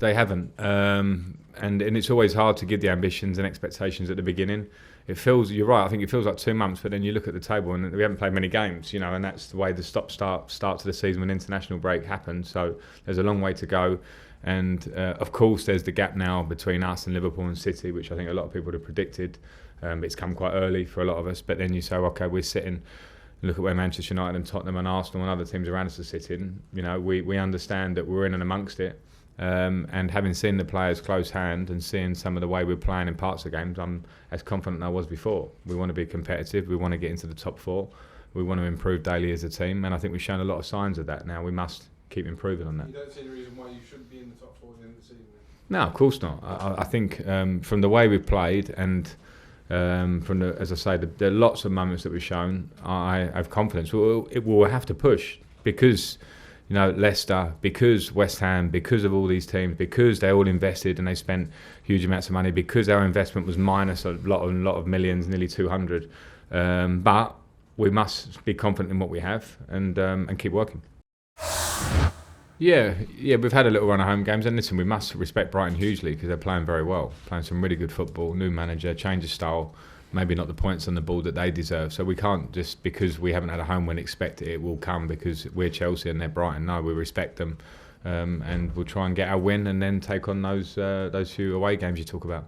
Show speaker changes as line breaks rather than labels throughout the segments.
They haven't. And it's always hard to give the ambitions and expectations at the beginning. It feels, you're right, I think it feels like 2 months, but then you look at the table and we haven't played many games, and that's the way the start to the season when international break happened. So there's a long way to go. And of course, there's the gap now between us and Liverpool and City, which I think a lot of people have predicted. It's come quite early for a lot of us. But then you say, okay, we're sitting, look at where Manchester United and Tottenham and Arsenal and other teams around us are sitting. We understand that we're in and amongst it. And having seen the players close hand and seeing some of the way we're playing in parts of games, I'm as confident as I was before. We want to be competitive. We want to get into the top 4. We want to improve daily as a team, and I think we've shown a lot of signs of that now. We must keep improving on that.
You don't see any reason why you shouldn't be in the top 4 at the end of the season?
No, of course not. I think from the way we've played and from the, as I say, there are lots of moments that we've shown, I have confidence. We'll have to push because Leicester, because West Ham, because of all these teams, because they all invested and they spent huge amounts of money, because our investment was minus a lot of millions, nearly 200. But we must be confident in what we have and keep working. Yeah, we've had a little run of home games, and listen, we must respect Brighton hugely because they're playing very well, playing some really good football, new manager, change of style. Maybe not the points on the board that they deserve. So we can't just, because we haven't had a home win, expect it will come because we're Chelsea and they're Brighton. No, we respect them, and we'll try and get our win and then take on those few away games you talk about.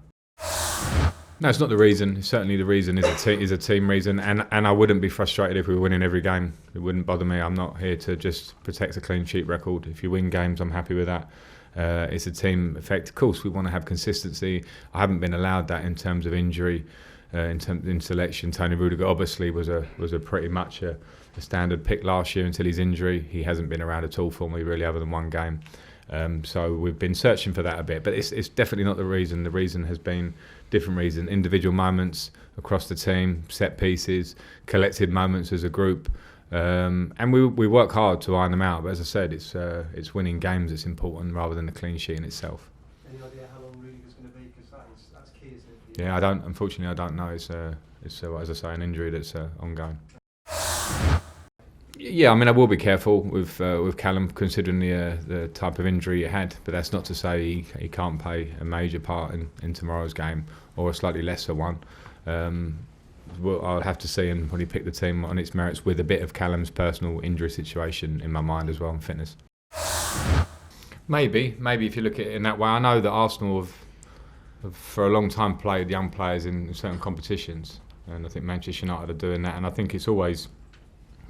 No, it's not the reason. Certainly the reason is a team reason, and I wouldn't be frustrated if we were winning every game. It wouldn't bother me. I'm not here to just protect a clean sheet record. If you win games, I'm happy with that. It's a team effect. Of course, we want to have consistency. I haven't been allowed that in terms of injury. In selection, Tony Rudiger obviously was a pretty much a standard pick last year until his injury. He hasn't been around at all for me really, other than one game. So we've been searching for that a bit, but it's definitely not the reason. The reason has been different reasons: individual moments across the team, set pieces, collective moments as a group, and we work hard to iron them out. But as I said, it's winning games that's important rather than the clean sheet in itself.
Any idea how long Rudiger's going to be? Because that's key, isn't it?
Yeah, unfortunately, I don't know. It's as I say, an injury that's ongoing. Yeah, I mean, I will be careful with Callum, considering the type of injury he had. But that's not to say he can't play a major part in tomorrow's game, or a slightly lesser one. I'll have to see him when he pick the team on its merits, with a bit of Callum's personal injury situation in my mind as well, and fitness. Maybe if you look at it in that way. I know that Arsenal have for a long time played young players in certain competitions, and I think Manchester United are doing that. And I think it's always,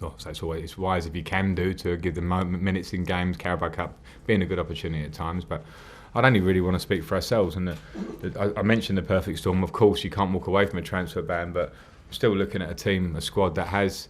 it's wise if you can do to give them minutes in games. Carabao Cup being a good opportunity at times, but I'd only really want to speak for ourselves. And I mentioned the perfect storm. Of course, you can't walk away from a transfer ban, but I'm still looking at a squad that has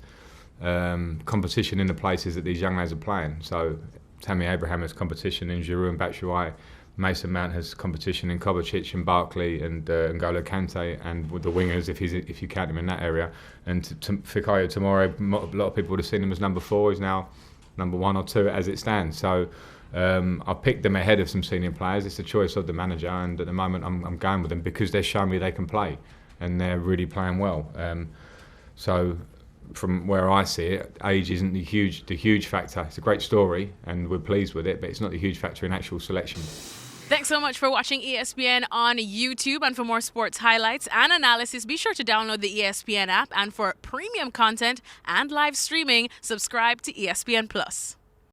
competition in the places that these young lads are playing. So Tammy Abraham has competition in Giroud and Batshuayi. Mason Mount has competition in Kovacic and Barkley and N'Golo Kante, and with the wingers, if you count him in that area. And Fikayo Tomori, a lot of people would have seen him as number 4. He's now number 1 or 2 as it stands. So I've picked them ahead of some senior players. It's the choice of the manager, and at the moment I'm going with them because they're showing me they can play, and they're really playing well. So from where I see it, age isn't the huge factor. It's a great story, and we're pleased with it, but it's not the huge factor in actual selection.
Thanks so much for watching ESPN on YouTube, and for more sports highlights and analysis, be sure to download the ESPN app, and for premium content and live streaming, subscribe to ESPN Plus.